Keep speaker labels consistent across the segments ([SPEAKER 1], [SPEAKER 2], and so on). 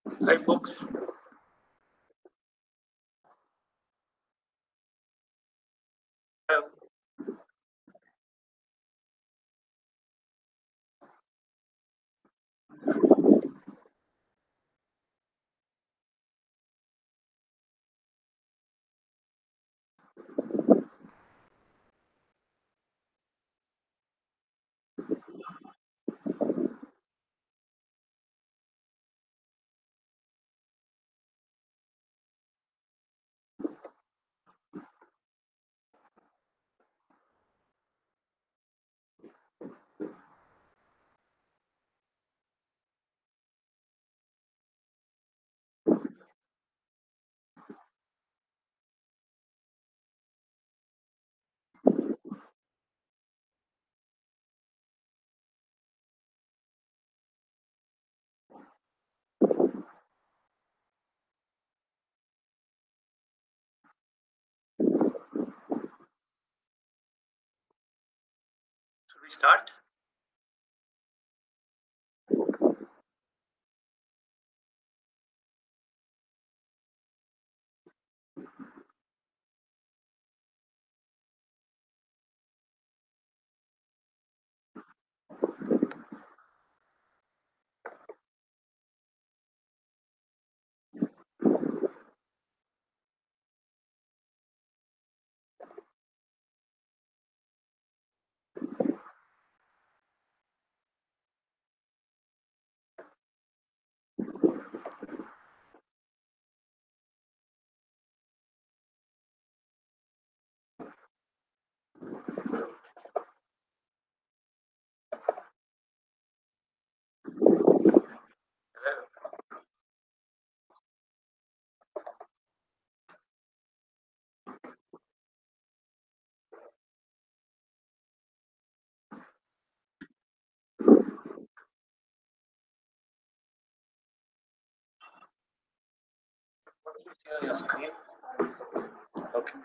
[SPEAKER 1] Hi, folks. Hello. Should we start? Hello. What do you see on your screen? Okay.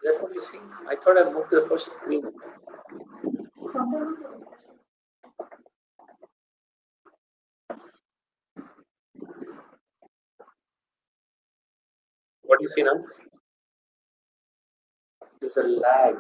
[SPEAKER 1] That's what you see. I thought I moved to the first screen. What do you see now? There's a lag.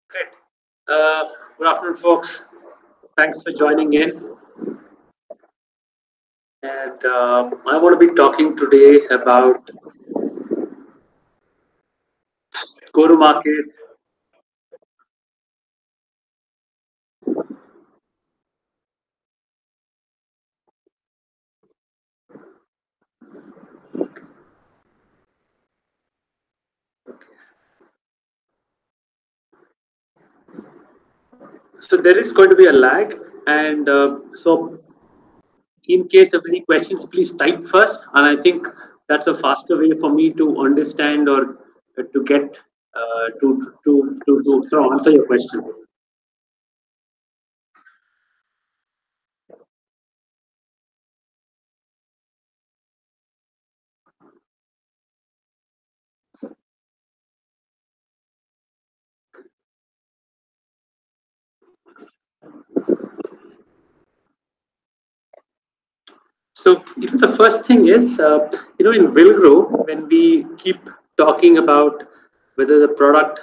[SPEAKER 1] Great. Good afternoon, folks. Thanks for joining in. And I want to be talking today about go to market. So there is going to be a lag, and so in case of any questions, please type first, and I think that's a faster way for me to understand or to get to answer your question. The first thing is, in Villgro, when we keep talking about whether the product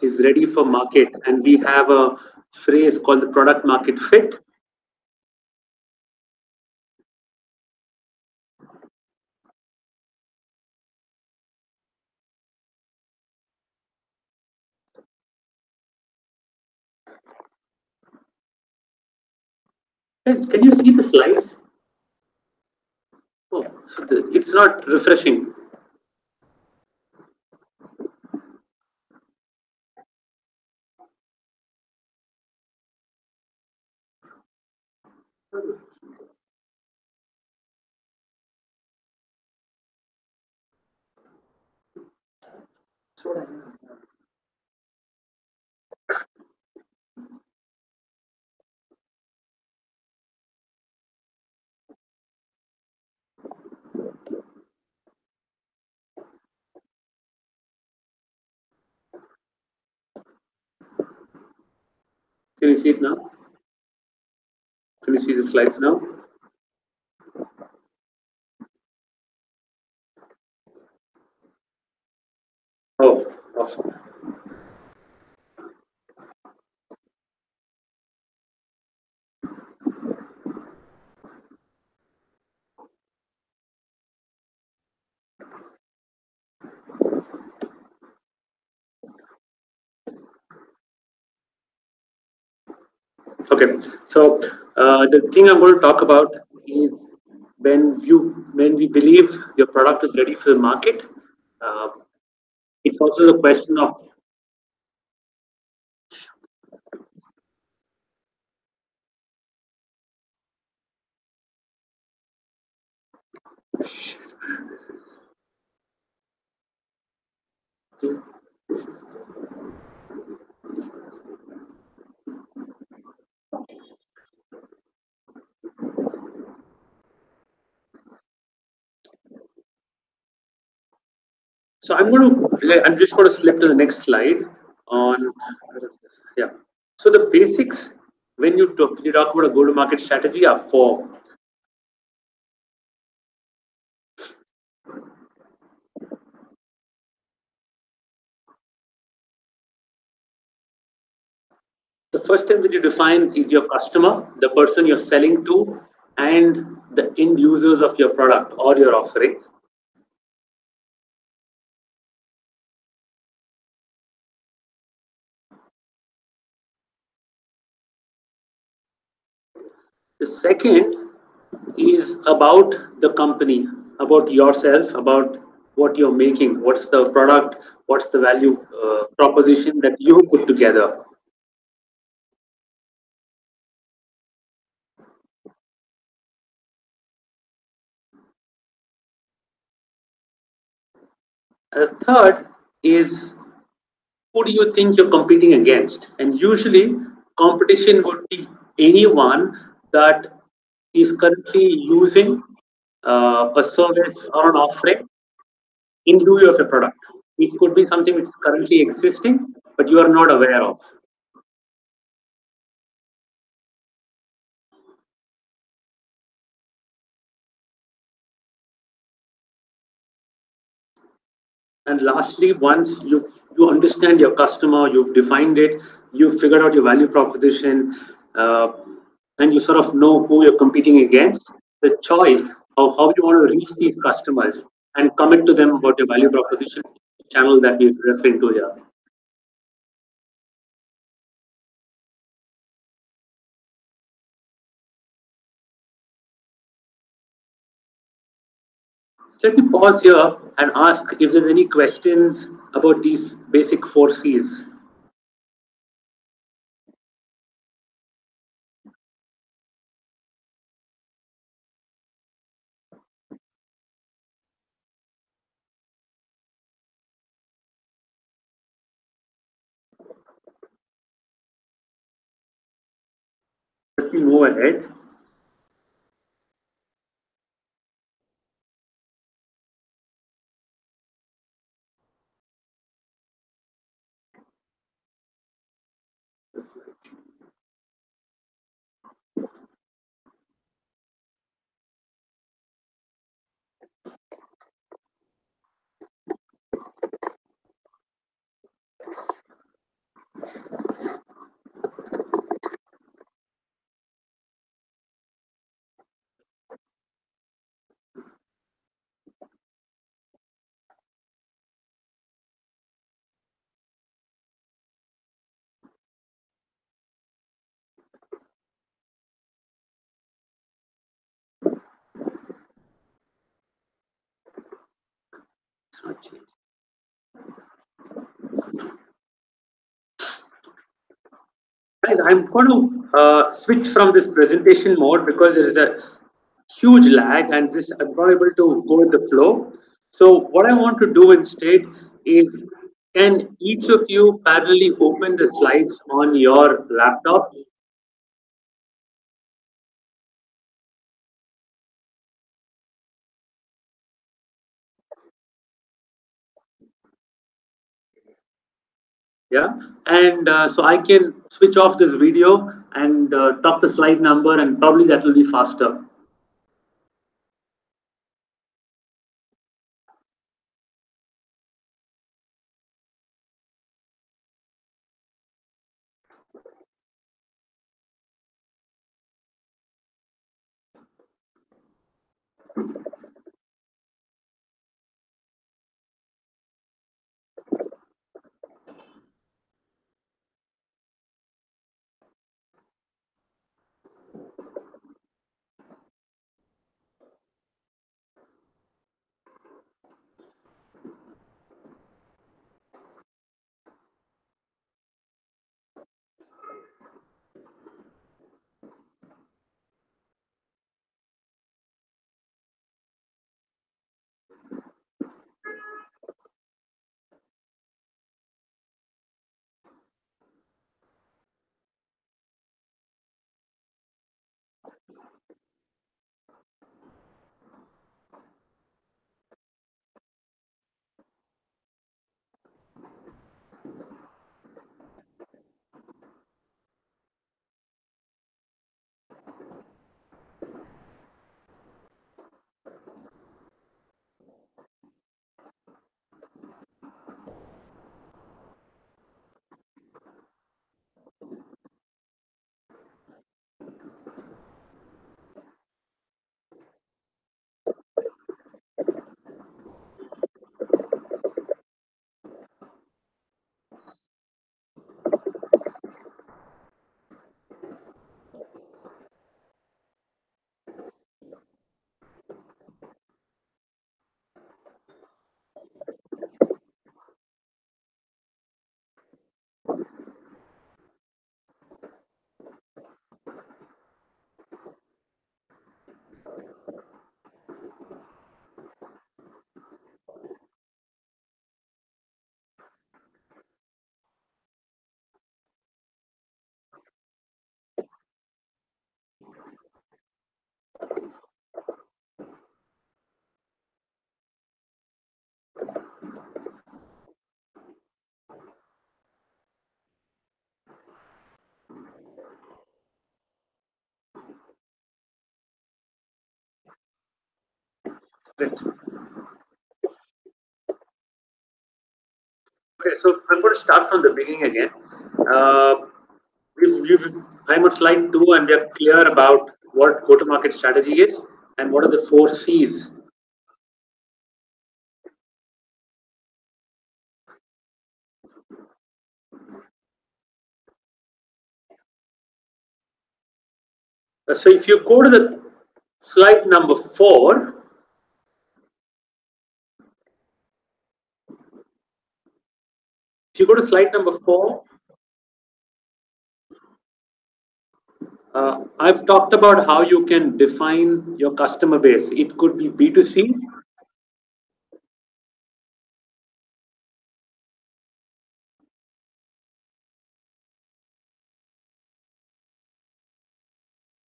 [SPEAKER 1] is ready for market, and we have a phrase called the product market fit. Guys, can you see the slides? Oh, it's not refreshing. Can you see it now? Can you see the slides now? Oh, awesome. Okay, so the thing I'm going to talk about is when we believe your product is ready for the market. Uh, it's also the question of I'm just going to slip to the next slide on where is this? Yeah. So the basics when you talk about a go-to-market strategy are four. The first thing that you define is your customer, the person you're selling to, and the end users of your product or your offering. The second is about the company, about yourself, about what you're making, what's the product, what's the value proposition that you put together. The third is who do you think you're competing against? And usually, competition would be anyone that is currently using a service or an offering in lieu of a product. It could be something which is currently existing, but you are not aware of. And lastly, once you understand your customer, you've defined it, you've figured out your value proposition, uh, and you sort of know who you're competing against, the choice of how you want to reach these customers and commit to them about your value proposition channel that we're referring to here. So let me pause here and ask if there's any questions about these basic four C's. Let me move ahead. not changed. Guys, I'm going to switch from this presentation mode because there is a huge lag and this I'm not able to go with the flow. So what I want to do instead is, can each of you parallelly open the slides on your laptop? Yeah, and so I can switch off this video and talk the slide number, and probably that will be faster. Great. Okay, so I'm going to start from the beginning again. Uh, I'm on slide 2, and we are clear about what go-to-market strategy is and what are the 4 C's. So if you go to the slide number 4, if you go to slide number 4, I've talked about how you can define your customer base. It could be B2C,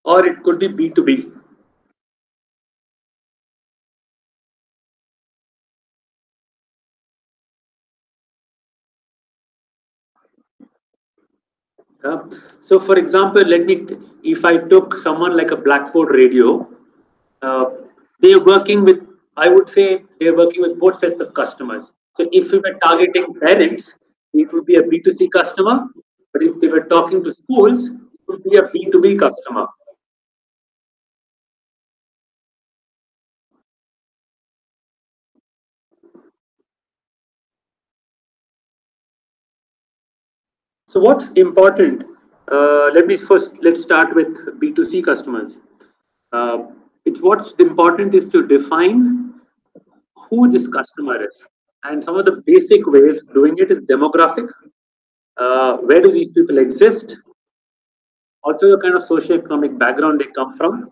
[SPEAKER 1] or it could be B2B. Yeah. So, for example, if I took someone like a Blackboard Radio, uh, they're working with, I would say they're working with both sets of customers. So, if we were targeting parents, it would be a B2C customer, but if they were talking to schools, it would be a B2B customer. So, what's important? Let's start with B2C customers. Uh, it's what's important is to define who this customer is. And some of the basic ways of doing it is demographic. Where do these people exist? Also, the kind of socioeconomic background they come from.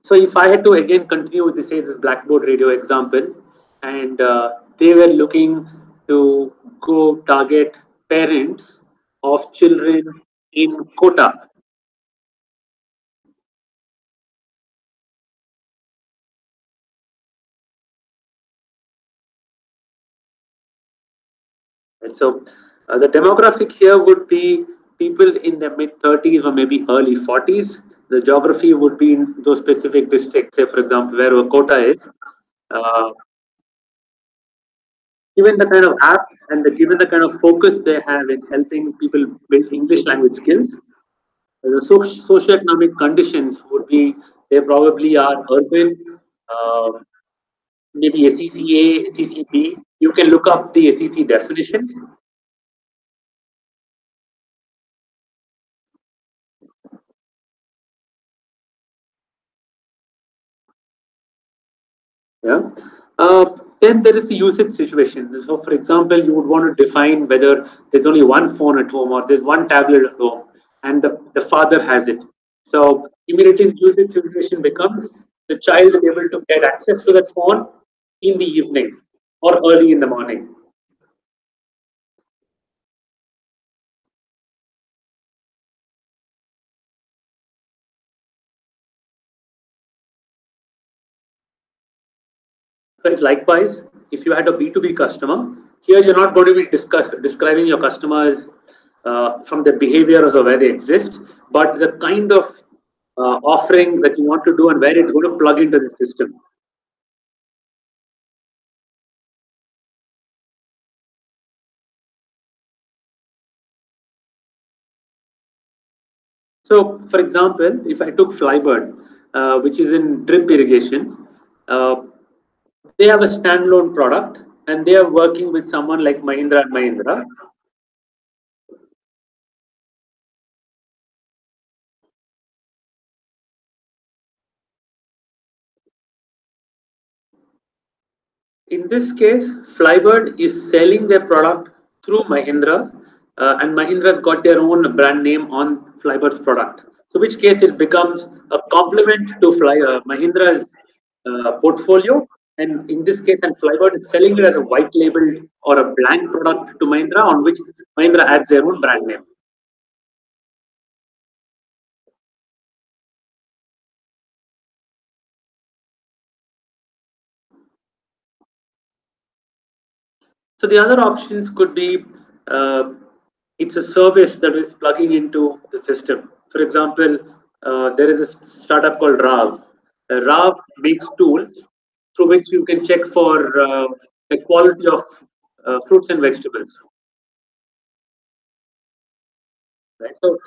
[SPEAKER 1] So, if I had to again continue with this blackboard radio example, and they were looking to go target parents of children in Kota. And so the demographic here would be people in their mid 30s or maybe early 40s. The geography would be in those specific districts, say, for example, where Kota is. Uh, Given the kind of app and given the kind of focus they have in helping people build English language skills, the socioeconomic conditions would be they probably are urban, uh, maybe SECA, SECB. You can look up the SEC definitions. Yeah. Then there is the usage situation. So, for example, you would want to define whether there's only one phone at home or there's one tablet at home and the father has it. So, immediately the usage situation becomes the child is able to get access to that phone in the evening or early in the morning. Right. Likewise, if you had a B2B customer, here you're not going to be describing your customers from their behavior or where they exist, but the kind of offering that you want to do and where it's going to plug into the system. So, for example, if I took Flybird, which is in drip irrigation, uh, they have a standalone product and they are working with someone like Mahindra and Mahindra. In this case, Flybird is selling their product through Mahindra, and Mahindra's got their own brand name on Flybird's product. So, which case it becomes a complement to Mahindra's portfolio, and in this case, and Flybird is selling it as a white labeled or a blank product to Mahindra, on which Mahindra adds their own brand name. So the other options could be it's a service that is plugging into the system. For example, there is a startup called RAV. RAV makes tools through which you can check for the quality of fruits and vegetables. Right? So,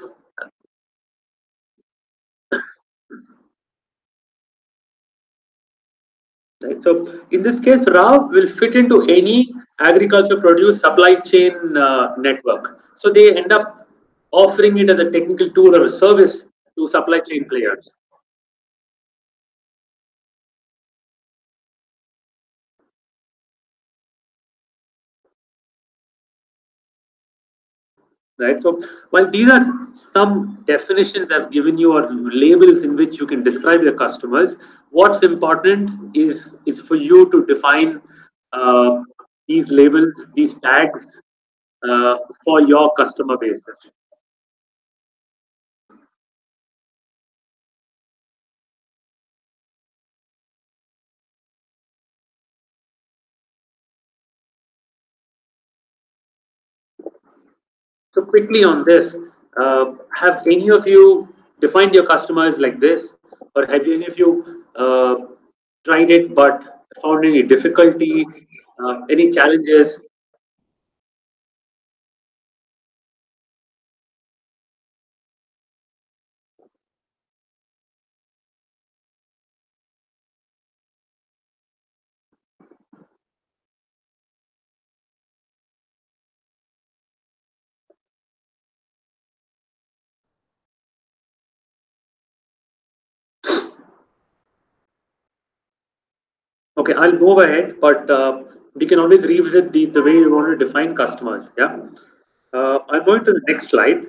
[SPEAKER 1] right? So in this case, RAV will fit into any agriculture produce supply chain network. So they end up offering it as a technical tool or a service to supply chain players. Right. So while these are some definitions I've given you or labels in which you can describe your customers, what's important is for you to define uh, these labels, these tags for your customer bases. So quickly on this, have any of you defined your customers like this, or have any of you tried it but found any difficulty, any challenges? Okay, I'll move ahead, but we can always revisit the way you want to define customers. Yeah. I'm going to the next slide.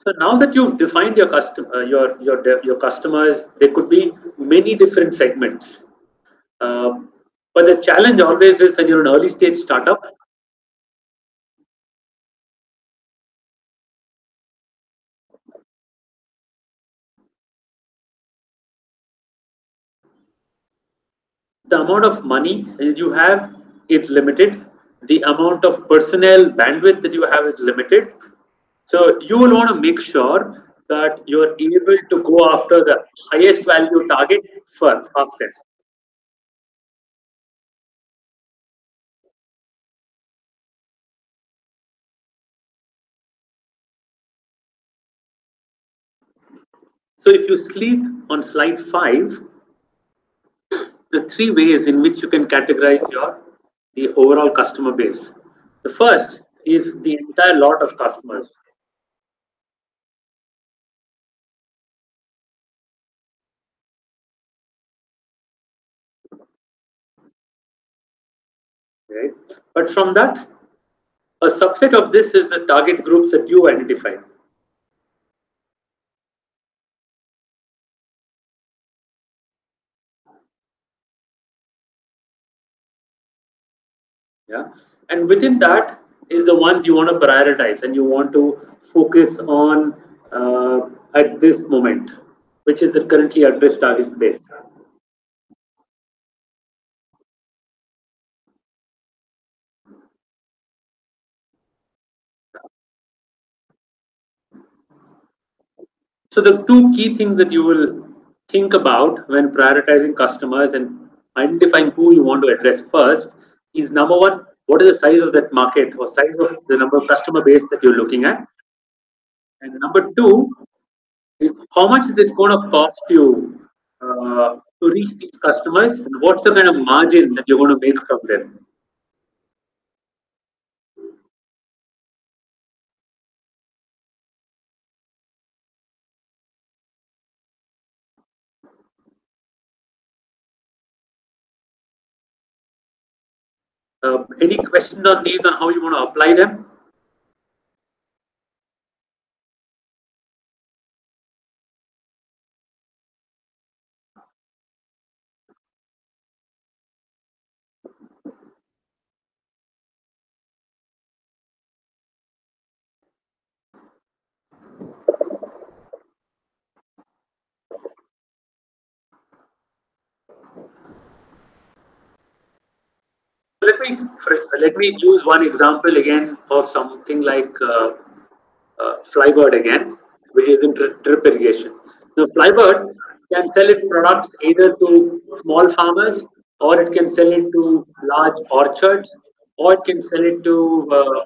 [SPEAKER 1] So now that you've defined your customer, your customers, there could be many different segments. But the challenge always is when you're an early stage startup, the amount of money that you have is limited. The amount of personnel bandwidth that you have is limited. So you will want to make sure that you're able to go after the highest value target for fastest. So if you sleep on slide 5, the three ways in which you can categorize your the overall customer base. The first is the entire lot of customers, right? But from that, a subset of this is the target groups that you identify. Yeah, and within that is the ones you want to prioritize and you want to focus on at this moment, which is the currently addressed target base. So the two key things that you will think about when prioritizing customers and identifying who you want to address first is number one, what is the size of that market or size of the number of customer base that you're looking at? And number two is how much is it going to cost you to reach these customers and what's the kind of margin that you're going to make from them? Any questions on these on how you want to apply them? Let me use one example again of something like Flybird again, which is in drip irrigation. Now, Flybird can sell its products either to small farmers, or it can sell it to large orchards, or it can sell it to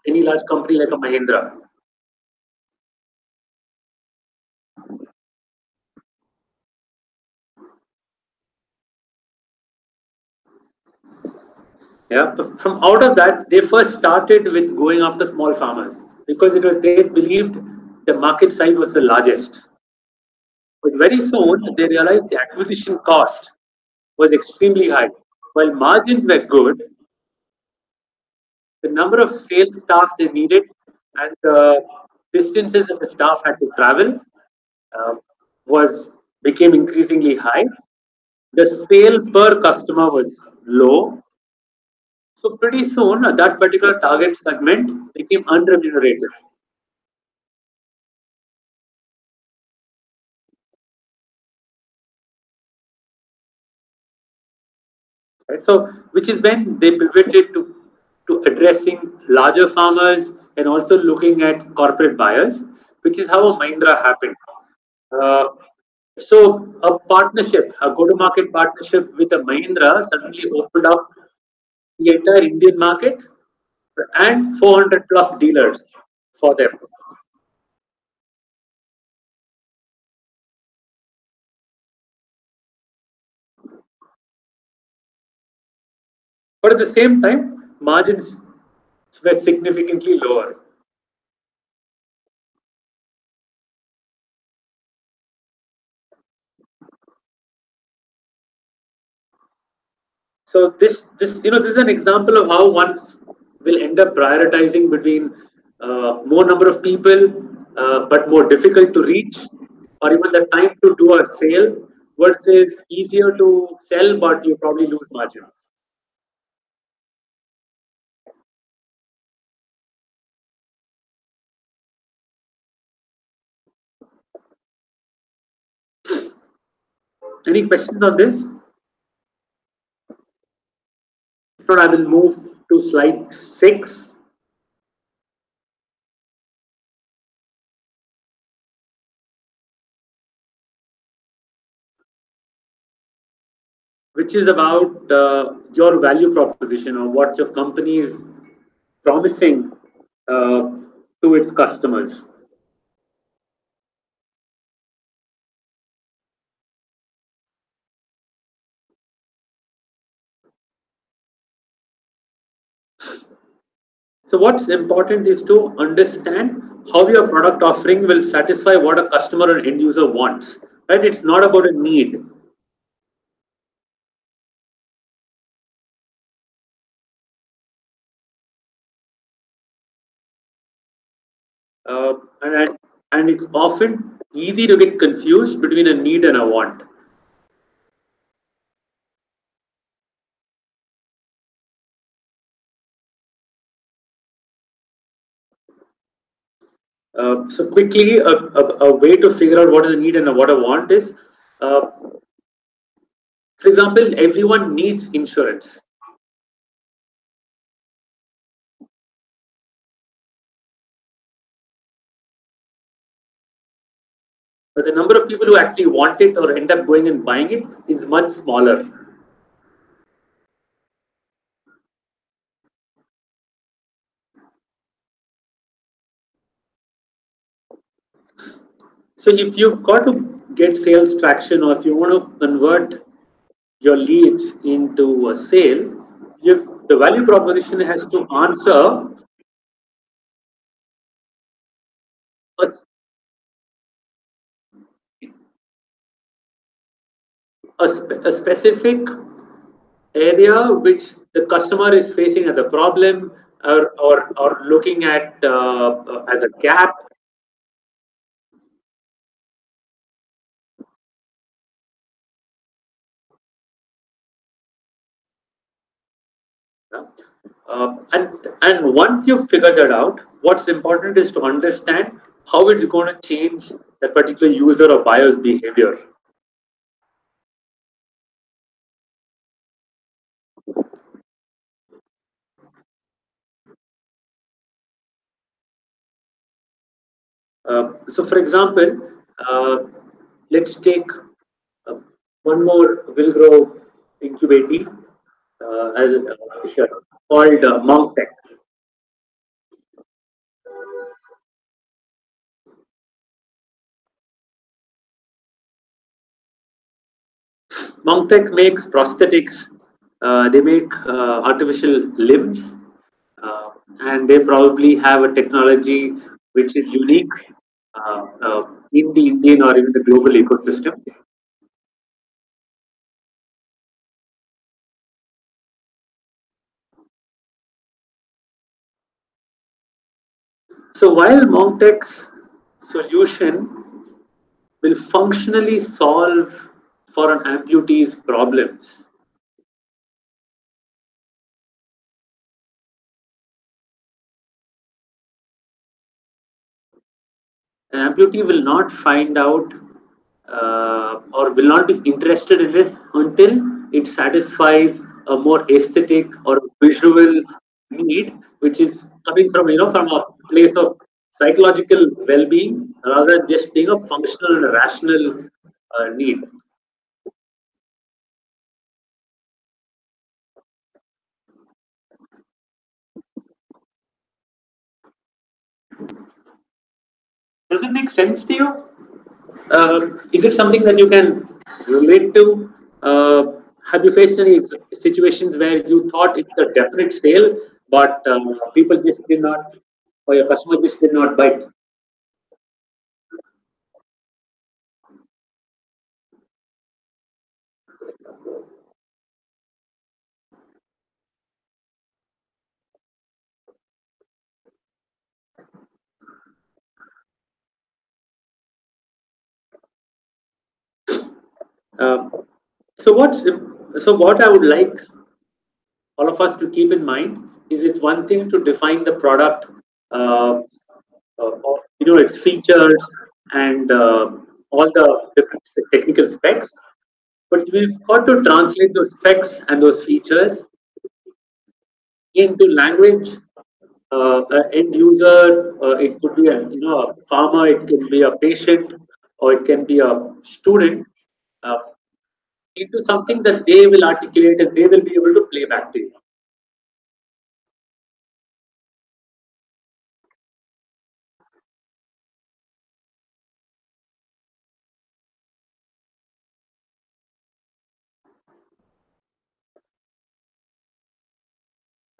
[SPEAKER 1] any large company like a Mahindra. Yeah, from out of that, they first started with going after small farmers because it was they believed the market size was the largest. But very soon they realized the acquisition cost was extremely high. While margins were good, the number of sales staff they needed and the distances that the staff had to travel uh, was became increasingly high. The sale per customer was low. So pretty soon that particular target segment became unremunerated. Right? So which is when they pivoted to addressing larger farmers and also looking at corporate buyers, which is how a Mahindra happened. Uh, so a partnership, a go-to-market partnership with a Mahindra suddenly opened up the entire Indian market and 400 plus dealers for them. But at the same time, margins were significantly lower. So this is an example of how one will end up prioritizing between more number of people, but more difficult to reach, or even the time to do a sale versus easier to sell, but you probably lose margins. Any questions on this? If not, I will move to slide 6, which is about your value proposition or what your company is promising uh, to its customers. So what's important is to understand how your product offering will satisfy what a customer or end user wants. Right? It's not about a need. Uh, and, and it's often easy to get confused between a need and a want. So quickly, a way to figure out what is a need and what a want is, uh, for example, everyone needs insurance. But the number of people who actually want it or end up going and buying it is much smaller. So if you've got to get sales traction or if you want to convert your leads into a sale, the value proposition has to answer a, a specific area which the customer is facing as a problem or looking at as a gap. And once you've figured that out, what's important is to understand how it's going to change that particular user or buyer's behavior. So, for example, uh, let's take uh, one more Villgro Incubatee as here called Monk Tech. Monk Tech makes prosthetics. They make artificial limbs, uh, and they probably have a technology which is unique in the Indian or even the global ecosystem. So while Monk Tech's solution will functionally solve for an amputee's problems, an amputee will not find out or will not be interested in this until it satisfies a more aesthetic or visual need, which is coming from from a place of psychological well-being rather than just being a functional and rational need. Does it make sense to you? Is it something that you can relate to? Have you faced any situations where you thought it's a definite sale, but people just did not, or your customer just did not bite. Um, so what I would like all of us to keep in mind is it's one thing to define the product, uh, its features and all the different technical specs, but we've got to translate those specs and those features into language. End user, it could be a farmer, it can be a patient, or it can be a student, uh, into something that they will articulate and they will be able to play back to you.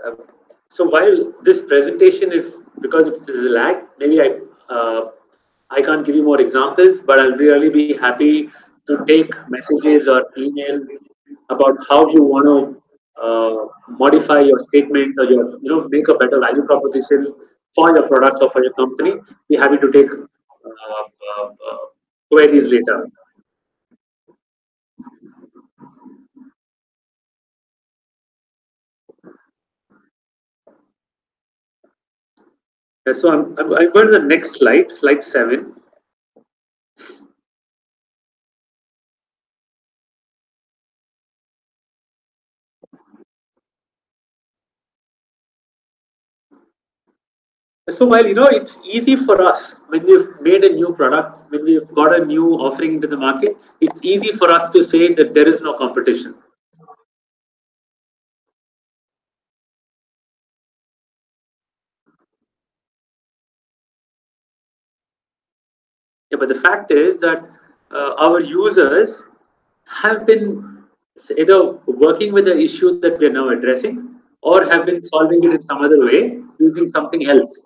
[SPEAKER 1] Uh, so while this presentation is, because it's a lag, maybe I can't give you more examples, but I'll really be happy to take messages or emails about how you want to modify your statement, or your make a better value proposition for your products or for your company. Be happy to take queries later. So I'm going to the next slide, slide 7. So while it's easy for us when we've made a new product, when we've got a new offering into the market, it's easy for us to say that there is no competition. Yeah, but the fact is that our users have been either working with the issue that we are now addressing, or have been solving it in some other way using something else.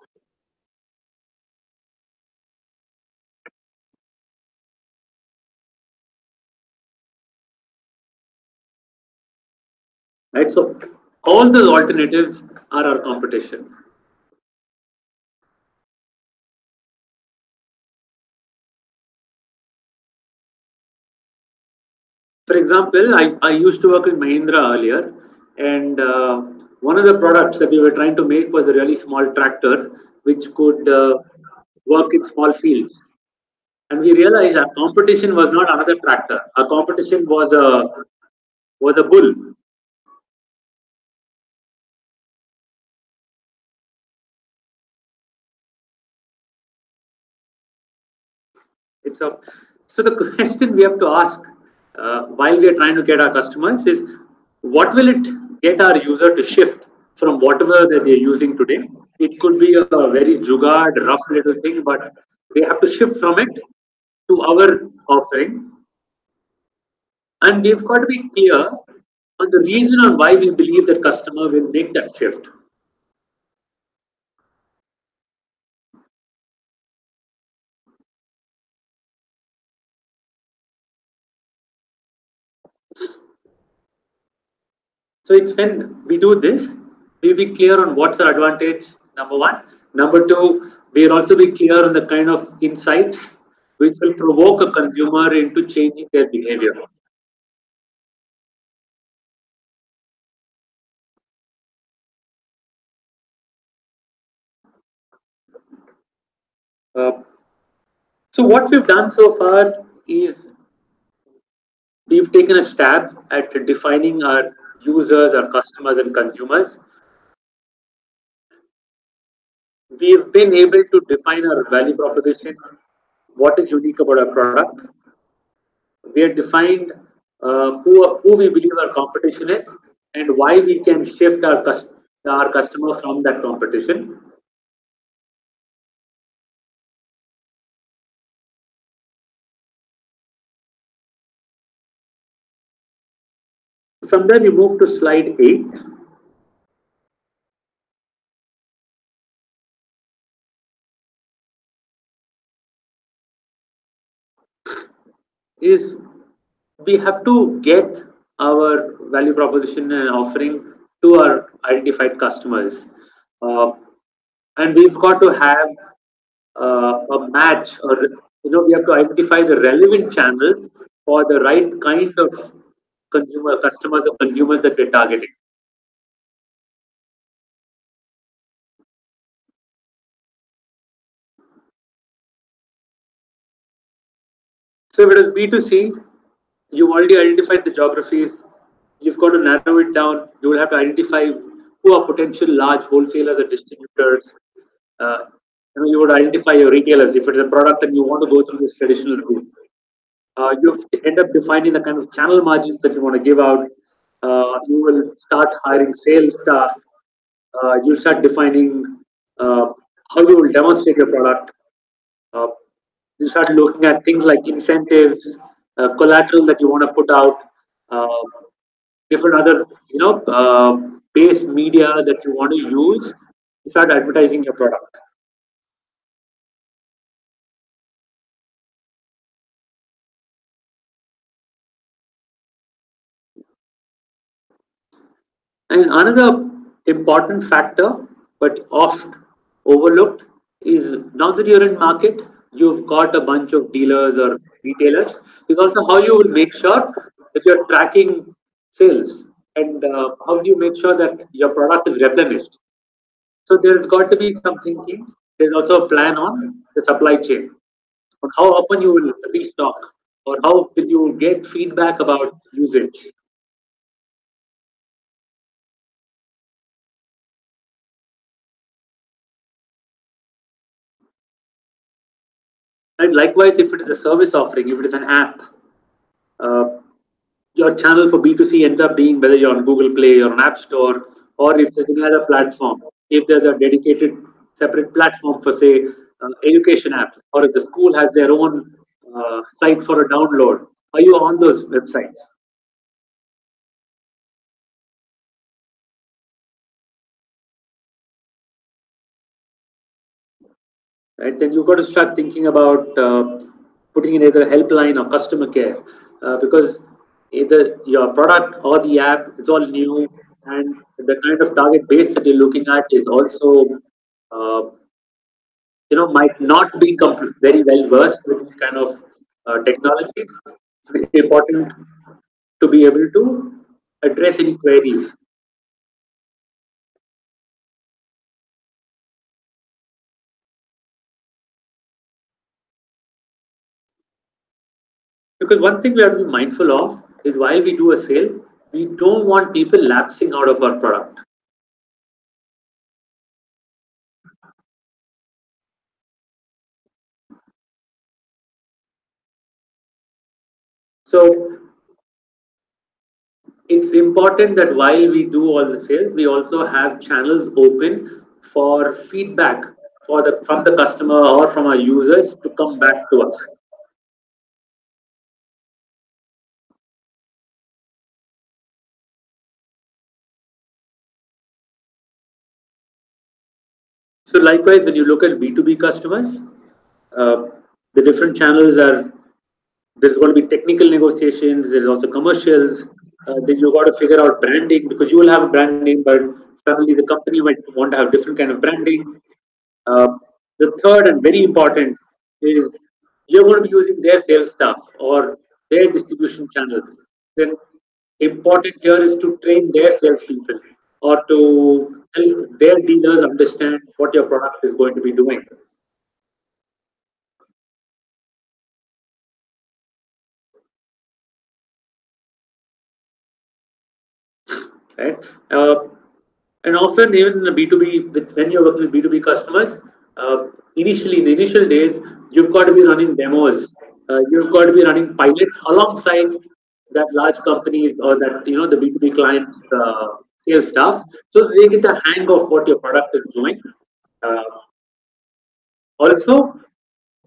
[SPEAKER 1] Right? So all those alternatives are our competition. For example, I used to work with Mahindra earlier, and one of the products that we were trying to make was a really small tractor which could work in small fields. And we realized our competition was not another tractor. Our competition was a bull. It's a So the question we have to ask while we are trying to get our customers is, what will it get our user to shift from whatever that they're using today? It could be a very jugad, rough little thing, but they have to shift from it to our offering, and we've got to be clear on the reason on why we believe that customer will make that shift. So it's when we do this, we'll be clear on what's our advantage, number one. Number two, we'll also be clear on the kind of insights which will provoke a consumer into changing their behavior. Uh, so what we've done so far is we've taken a stab at defining our users, our customers, and consumers. We've been able to define our value proposition, what is unique about our product. We have defined who we believe our competition is, and why we can shift our customer from that competition. From there, we move to slide 8. is we have to get our value proposition and offering to our identified customers. Uh, and we've got to have a match, or we have to identify the relevant channels for the right kind of customers or consumers that we're targeting. So if it is B2C, you've already identified the geographies. You've got to narrow it down. You will have to identify who are potential large wholesalers or distributors. Uh, you would identify your retailers if it's a product and you want to go through this traditional route. You end up defining the kind of channel margins that you want to give out. You will start hiring sales staff. You start defining uh, how you will demonstrate your product. Uh, you start looking at things like incentives, collateral that you want to put out, uh, different other base media that you want to use. You start advertising your product. And another important factor, but oft overlooked, is now that you're in market, you've got a bunch of dealers or retailers. Is also how you will make sure that you're tracking sales, and how do you make sure that your product is replenished. So there's got to be some thinking. There's also a plan on the supply chain, on how often you will restock, or how will you get feedback about usage. And likewise, if it is a service offering, if it is an app, uh, your channel for B2C ends up being whether you're on Google Play or an App Store, or if there's any other platform. If there's a dedicated separate platform for, say, education apps, or if the school has their own site for a download, are you on those websites? Right? Then you've got to start thinking about putting in either helpline or customer care, because either your product or the app is all new, and the kind of target base that you're looking at is also uh, might not be very well versed with these kind of technologies. It's very important to be able to address any queries. Because one thing we have to be mindful of is while we do a sale, we don't want people lapsing out of our product. So it's important that while we do all the sales, we also have channels open for feedback from the customer or from our users to come back to us. So likewise, when you look at B2B customers, uh, the different channels are, there's going to be technical negotiations, there's also commercials. Then you got to figure out branding, because you will have a brand name, but suddenly the company might want to have different kind of branding. Uh, the third and very important is you're going to be using their sales staff or their distribution channels. Then important here is to train their salespeople, or to help their dealers understand what your product is going to be doing. Right? Uh, and often even in the B2B, when you're working with B2B customers, initially in the initial days, you've got to be running demos. You've got to be running pilots alongside that large companies, or that the B2B clients sales staff, so they get a hang of what your product is doing. Uh, Also,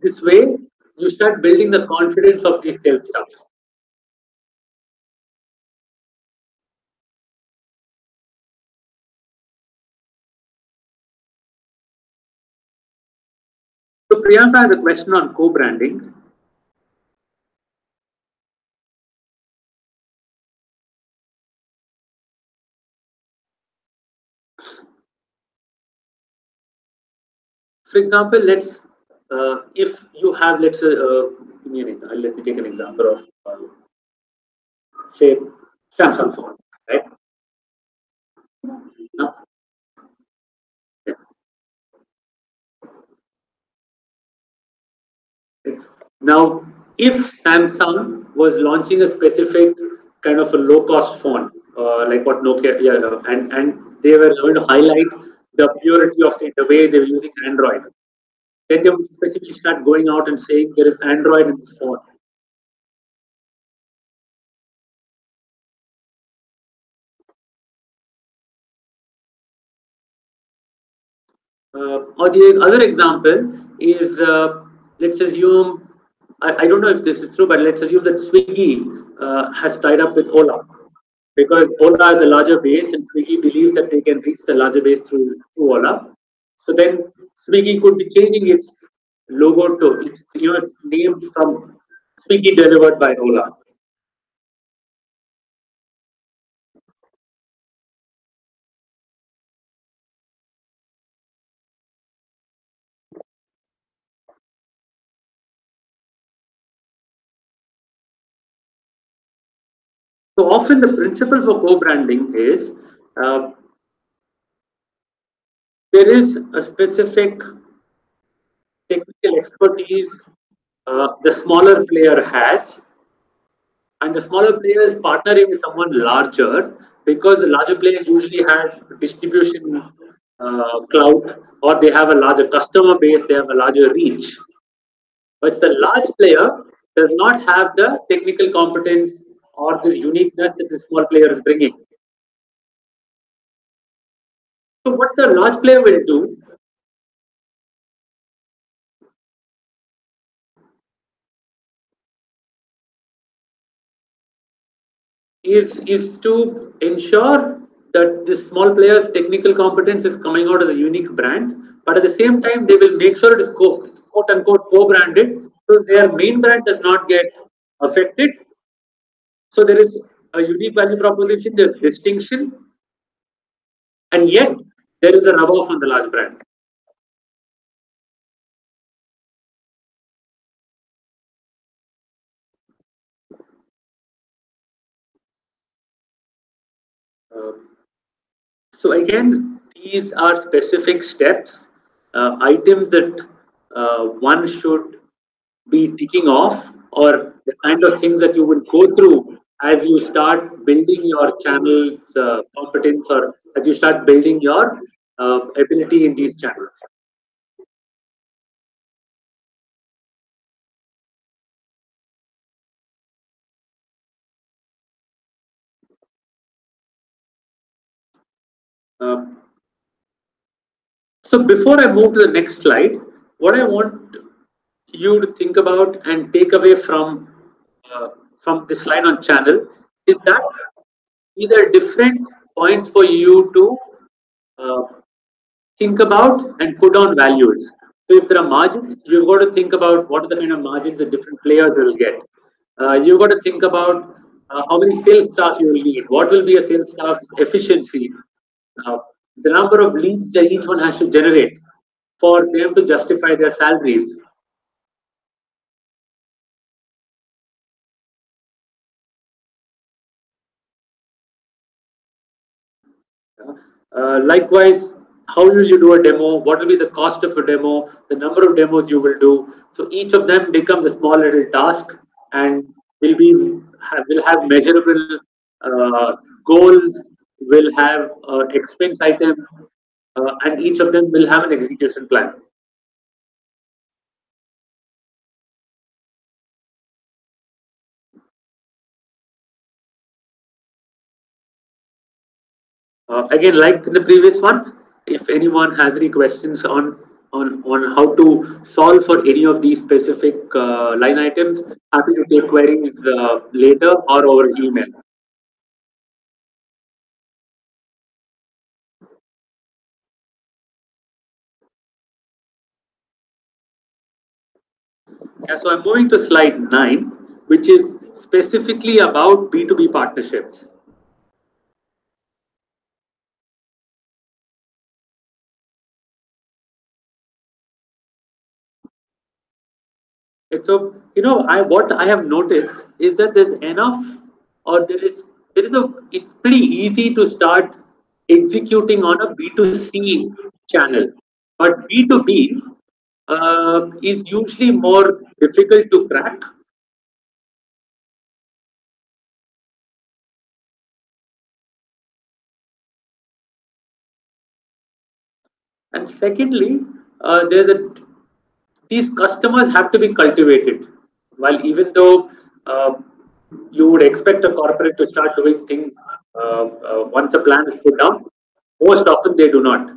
[SPEAKER 1] this way you start building the confidence of these sales staff. So Priyanka has a question on co-branding. For example, if you have, let's say, give me an example. Let me take an example of, say, Samsung phone, right? Now, Now, if Samsung was launching a specific kind of a low-cost phone, like what Nokia, yeah, and they were going to highlight the purity of the way they were using Android, then they would specifically start going out and saying there is Android in this phone. Or the other example is, let's assume, I don't know if this is true, but let's assume that Swiggy has tied up with Ola, because Ola has a larger base and Swiggy believes that they can reach the larger base through Ola. So then Swiggy could be changing its logo to its named from Swiggy delivered by Ola. So often the principle for co-branding is, uh, there is a specific technical expertise the smaller player has, and the smaller player is partnering with someone larger, because the larger player usually has distribution clout, or they have a larger customer base, they have a larger reach. But the large player does not have the technical competence or the uniqueness that the small player is bringing. So what the large player will do is to ensure that this small player's technical competence is coming out as a unique brand, but at the same time they will make sure it is quote unquote co-branded, so their main brand does not get affected. So there is a unique value proposition, there's distinction, and yet there is a rub off on the large brand. Uh, so again, these are specific steps, items that one should be ticking off, or the kind of things that you will go through as you start building your channel's competence, or as you start building your ability in these channels. Uh, so before I move to the next slide, what I want you to think about and take away uh, from this slide on channel is that these are different points for you to uh, think about and put on values. So if there are margins, you've got to think about what are the kind of margins that different players will get. You've got to think about how many sales staff you will need. What will be a sales staff's efficiency? Uh, the number of leads that each one has to generate for them to justify their salaries. Likewise, how will you do a demo? What will be the cost of a demo? The number of demos you will do. So each of them becomes a small little task, and will have measurable goals. Will have expense item, and each of them will have an execution plan. Again, like the previous one, if anyone has any questions on how to solve for any of these specific line items, happy to take queries later or over email. Yeah, so I'm moving to slide 9, which is specifically about B2B partnerships. And so, I what I have noticed is that there's enough, or there is a. It's pretty easy to start executing on a B2C channel, but B2B is usually more difficult to crack. And secondly, there's a these customers have to be cultivated. While even though uh, you would expect a corporate to start doing things once a plan is put down, most often they do not.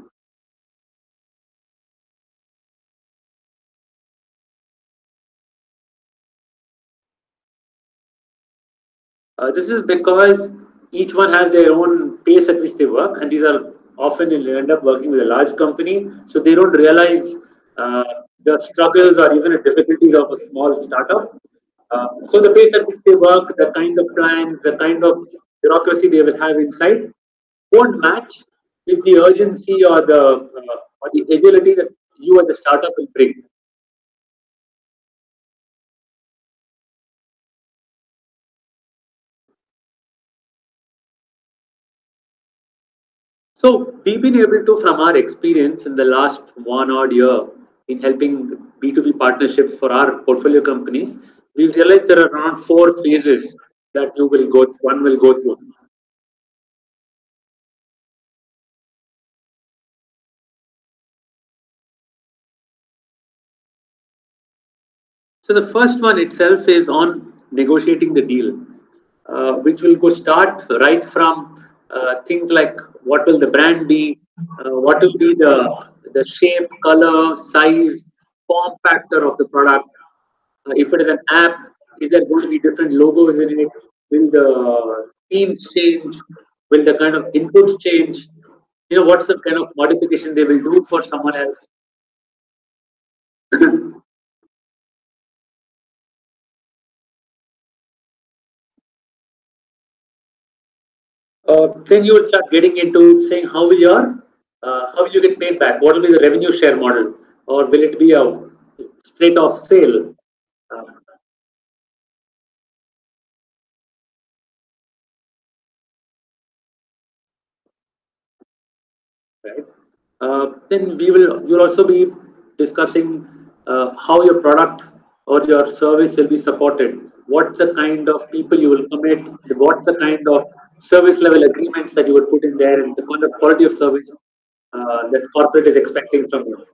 [SPEAKER 1] This is because each one has their own pace at which they work, and these are often you'll end up working with a large company, so they don't realize uh, the struggles or even the difficulties of a small startup. So the pace at which they work, the kind of plans, the kind of bureaucracy they will have inside, won't match with the urgency or the agility that you as a startup will bring. So we've been able to, from our experience in the last one odd year in helping B2B partnerships for our portfolio companies, we've realized there are around four phases that one will go through. So the first one itself is on negotiating the deal, which will go start right from things like what will the brand be, what will be the shape, color, size, form factor of the product. If it is an app, is there going to be different logos in it? Will the themes change? Will the kind of inputs change? What's the kind of modification they will do for someone else? Then you will start getting into saying how will you get paid back? What will be the revenue share model, or will it be a straight off sale? Uh, right? Then you'll also be discussing how your product or your service will be supported. What's the kind of people you will commit? What's the kind of service level agreements that you would put in there, and the kind of quality of service that corporate is expecting from you.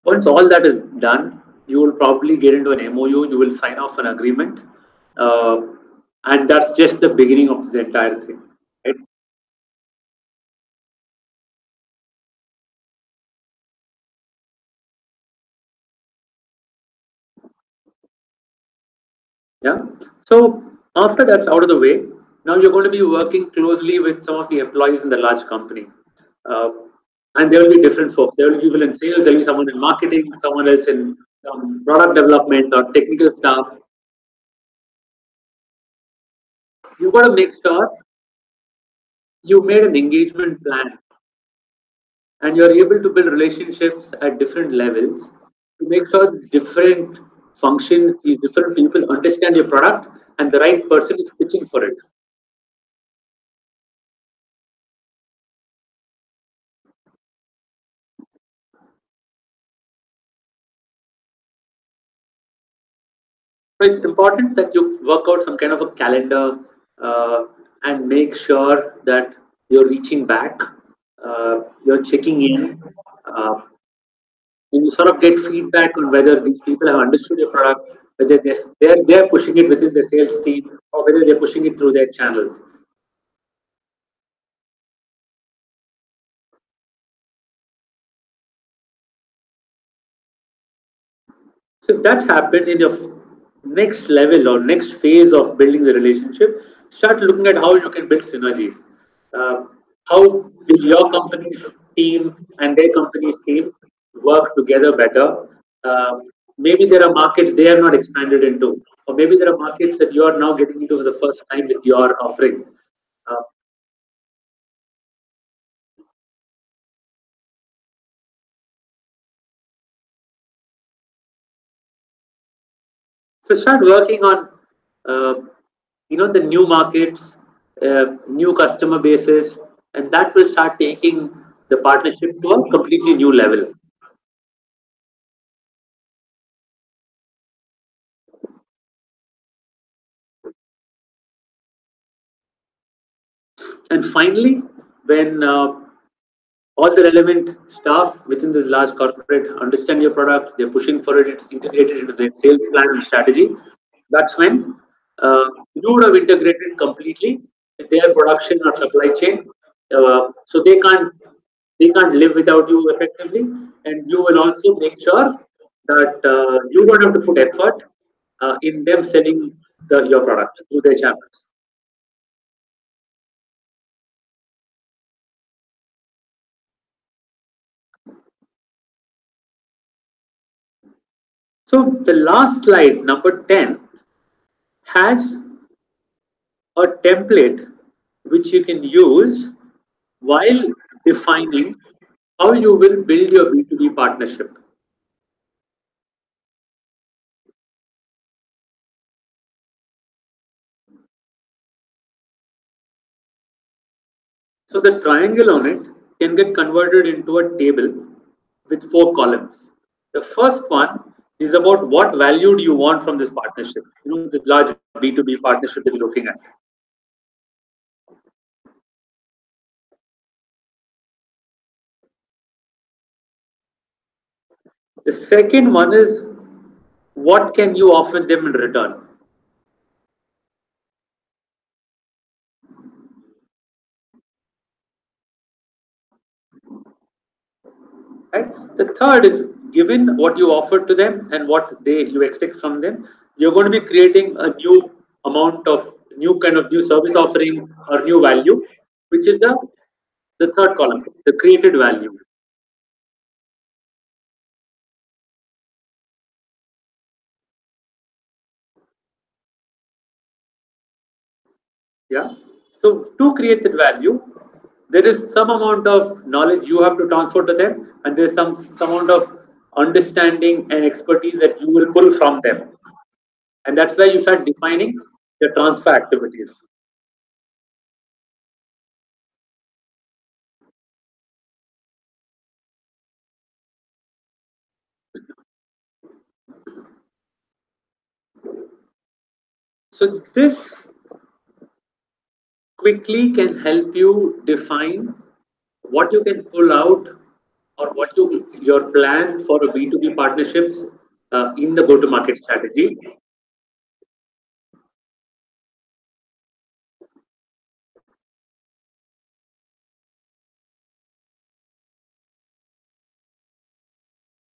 [SPEAKER 1] Once all that is done, you will probably get into an MOU. You will sign off an agreement, uh, and that's just the beginning of this entire thing. Right? Yeah. So after that's out of the way, now you're going to be working closely with some of the employees in the large company. Uh, and there will be different folks. There will be people in sales, there will be someone in marketing, someone else in product development or technical staff. You've got to make sure you made an engagement plan and you're able to build relationships at different levels to make sure these different functions, these different people understand your product and the right person is pitching for it. So it's important that you work out some kind of a calendar uh, and make sure that you're reaching back, you're checking in, uh, and you sort of get feedback on whether these people have understood your product, whether they're pushing it within the sales team or whether they're pushing it through their channels. So if that's happened in your next level or next phase of building the relationship, start looking at how you can build synergies. Uh, how will your company's team and their company's team work together better? Maybe there are markets they have not expanded into, or maybe there are markets that you are now getting into for the first time with your offering. Uh, So start working on uh, the new markets, new customer bases, and that will start taking the partnership to a completely new level. And finally, when all the relevant staff within this large corporate understand your product, they're pushing for it, it's integrated into their sales plan and strategy. That's when you would have integrated completely with their production or supply chain. So they can't live without you effectively, and you will also make sure that you don't have to put effort in them selling your product through their channels. So the last slide, number 10, has a template which you can use while defining how you will build your B2B partnership. So the triangle on it can get converted into a table with 4 columns. The first one is about what value do you want from this partnership, this large B2B partnership that you're looking at. The second one is what can you offer them in return? Right? The third is given what you offer to them and what you expect from them, you're going to be creating a new amount of new kind of new service offering or new value, which is the third column, the created value. Yeah. So to create that value, there is some amount of knowledge you have to transfer to them, and there's some amount of understanding and expertise that you will pull from them, and that's where you start defining the transfer activities. So this quickly can help you define what you can pull out or your plan for a B2B partnerships in the go-to-market strategy.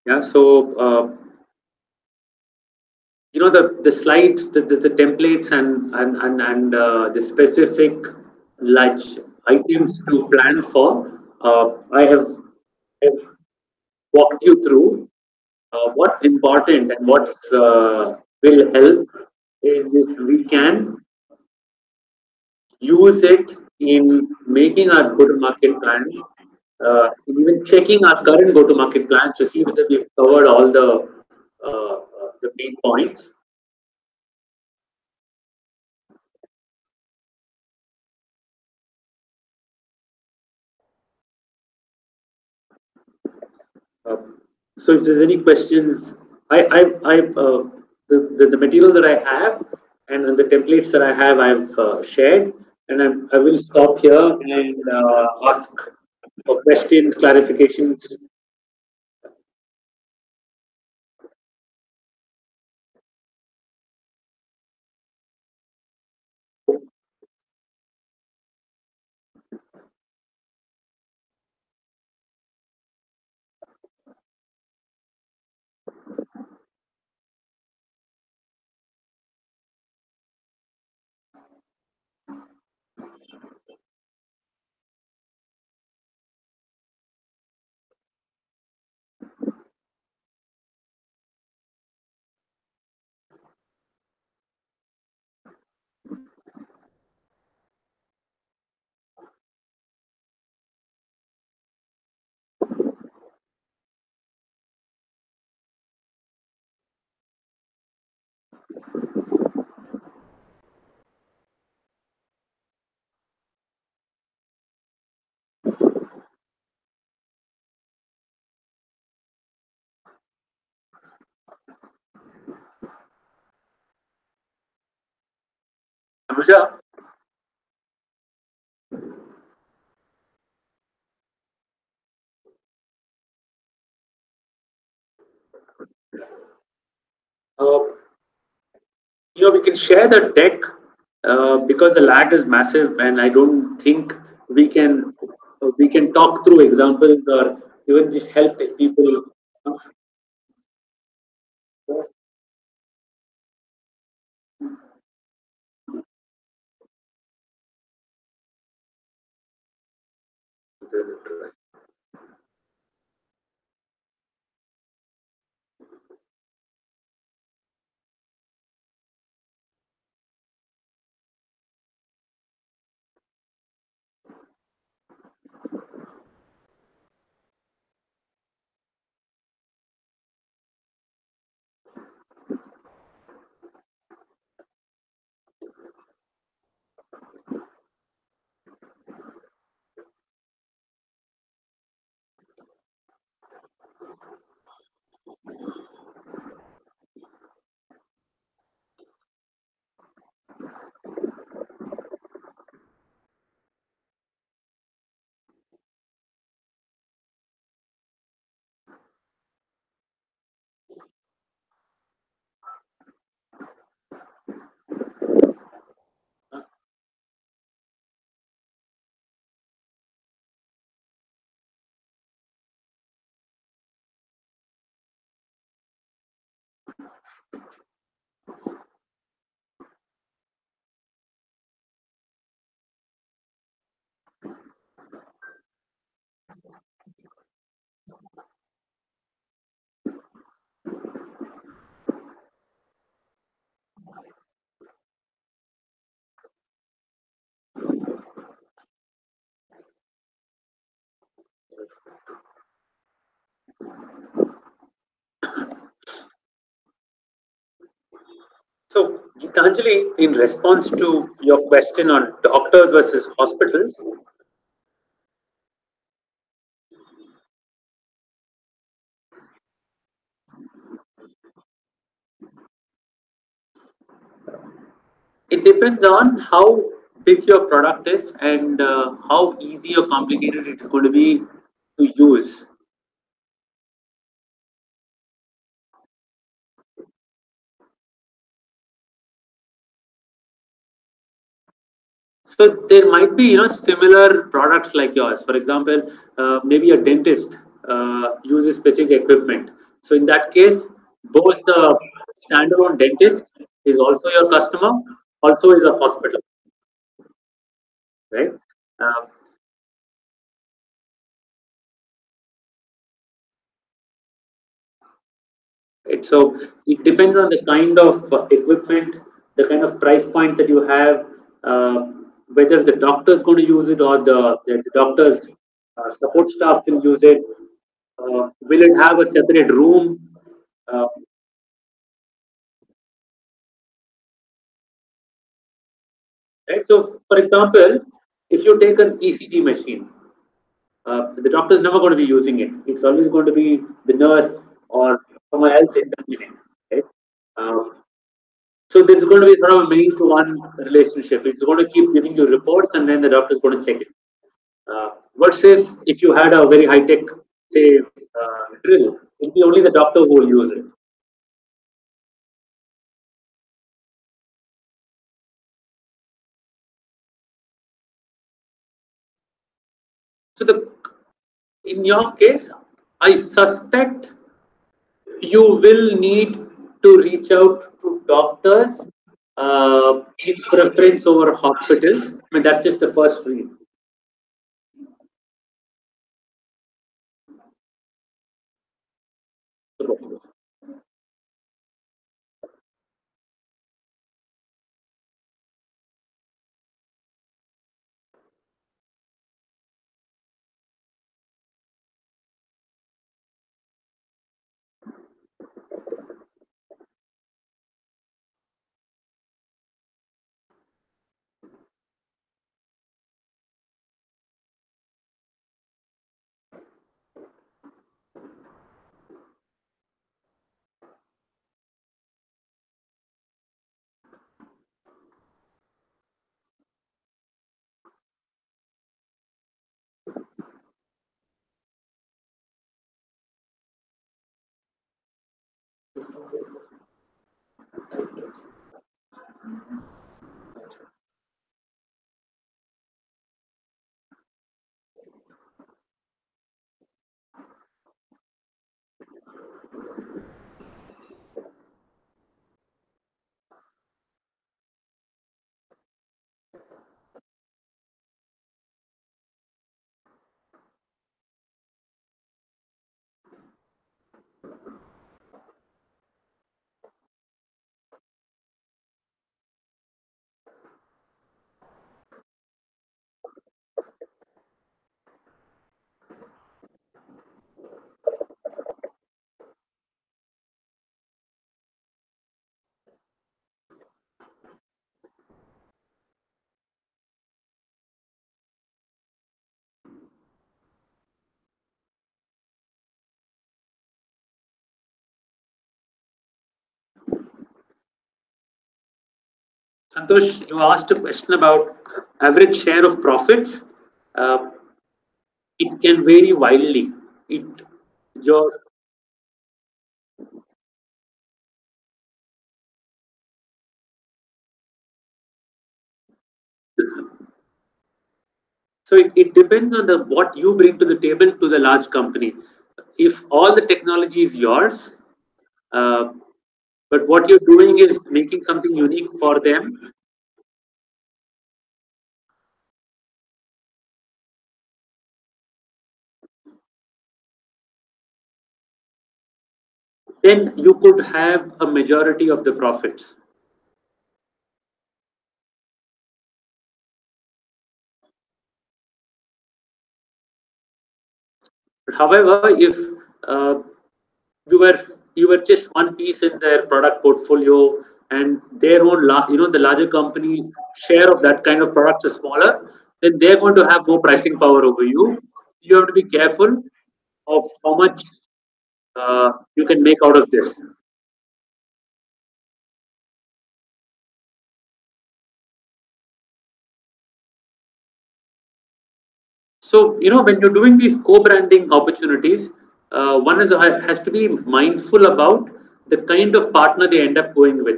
[SPEAKER 1] Yeah. So the slides, the templates, and the specific large items to plan for. I have walked you through what's important and what's will help is if we can use it in making our go-to-market plans, even checking our current go-to-market plans to see whether we've covered all the main points. Uh, so if there's any questions, the material that I have and the templates that I have, I've shared, and I will stop here and ask for questions, clarifications. Anuja, uh, we can share the deck because the land is massive, and I don't think we can talk through examples or even just help the people. So, Gitanjali, in response to your question on doctors versus hospitals, it depends on how big your product is and how easy or complicated it's going to be to use. So there might be, similar products like yours. For example, maybe a dentist uses specific equipment. So in that case, both the standalone dentist is also your customer, also is a hospital, right? Um, so it depends on the kind of equipment, the kind of price point that you have, whether the doctor is going to use it or the doctor's support staff will use it. Will it have a separate room? Uh, right. So, for example, if you take an ECG machine, the doctor is never going to be using it. It's always going to be the nurse or someone else intervening. Right? Um, So there's going to be sort of a main to one relationship. It's going to keep giving you reports, and then the doctor is going to check it. Versus if you had a very high tech, say, drill, it'll be only the doctor who will use it. So in your case, I suspect you will need to reach out to doctors in preference over hospitals. I mean, that's just the first read. Santosh, you asked a question about average share of profits. Uh, it can vary wildly. It your So it depends on the what you bring to the table to the large company. If all the technology is yours, uh, but what you're doing is making something unique for them, then you could have a majority of the profits. However, if uh, you were you were just one piece in their product portfolio, and their own the larger companies share of that kind of products is smaller, then they're going to have more pricing power over you. You have to be careful of how much you can make out of this. So, when you're doing these co-branding opportunities, one has to be mindful about the kind of partner they end up going with.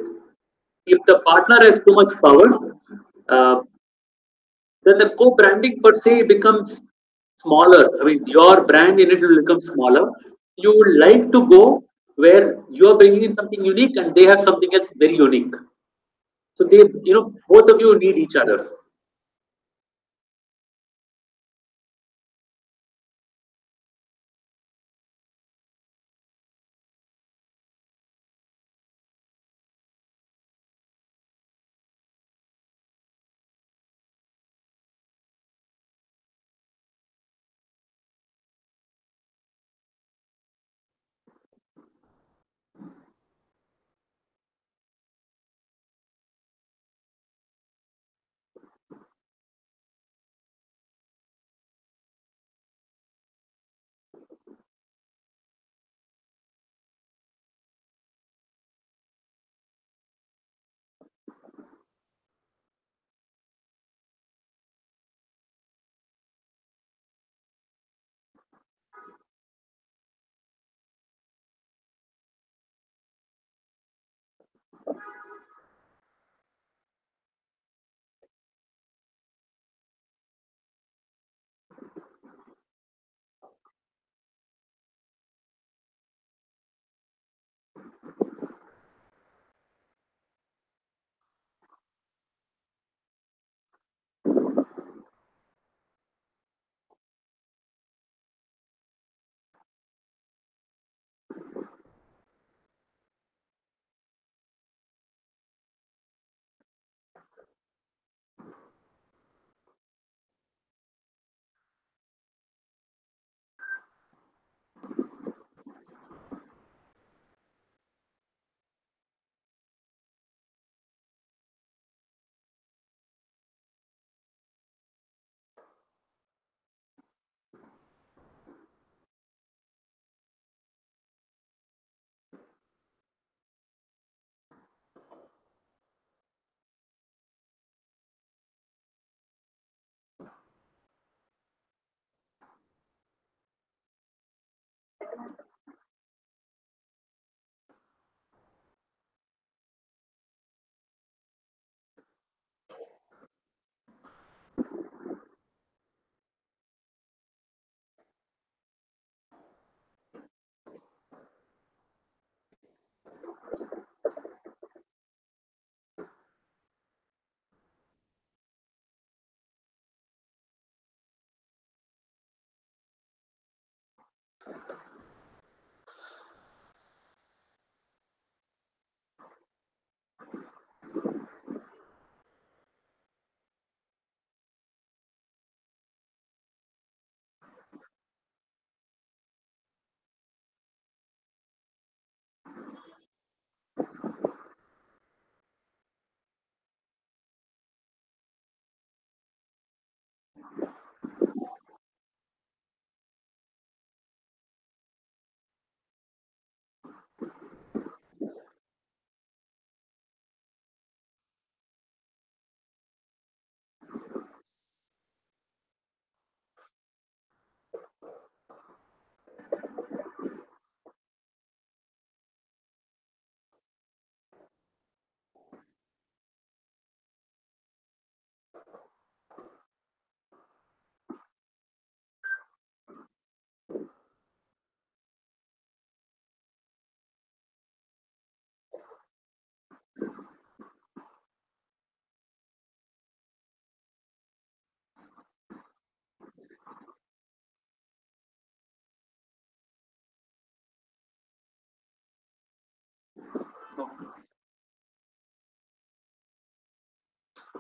[SPEAKER 1] If the partner has too much power, uh, then the co-branding per se becomes smaller. I mean, your brand in it will become smaller. You would like to go where you're bringing in something unique and they have something else very unique. So both of you need each other.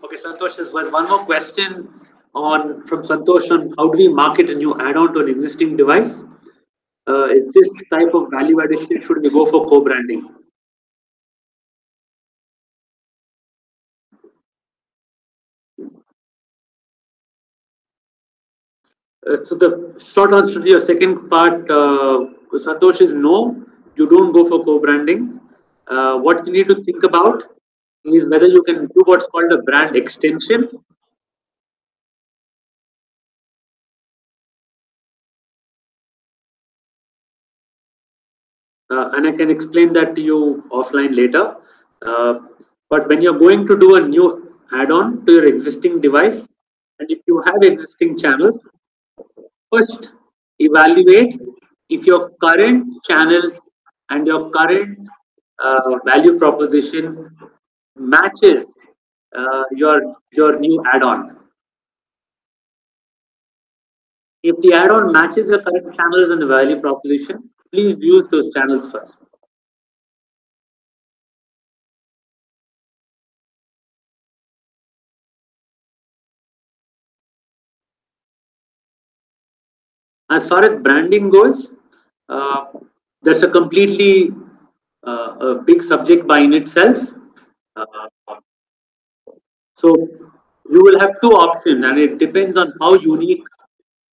[SPEAKER 1] Okay, Santosh, there's one more question on from Santosh on how do we market a new add-on to an existing device? Is this type of value addition should we go for co-branding? So the short answer to your second part, Santosh, is no. You don't go for co-branding. What you need to think about is whether you can do what's called a brand extension. And I can explain that to you offline later. Uh, but when you're going to do a new add-on to your existing device, and if you have existing channels, first evaluate if your current channels and your current value proposition matches your new add-on. If the add-on matches your current channels and the value proposition, please use those channels first. As far as branding goes, uh, that's a completely a big subject by in itself. Uh, so you will have two options, and it depends on how unique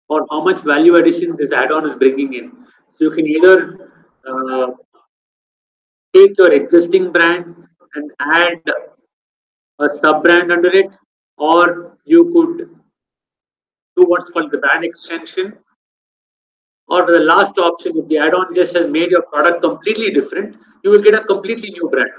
[SPEAKER 1] or how much value addition this add-on is bringing in. So you can either take your existing brand and add a sub brand under it, or you could do what's called the brand extension. Or the last option, if the add-on just has made your product completely different, you will get a completely new brand.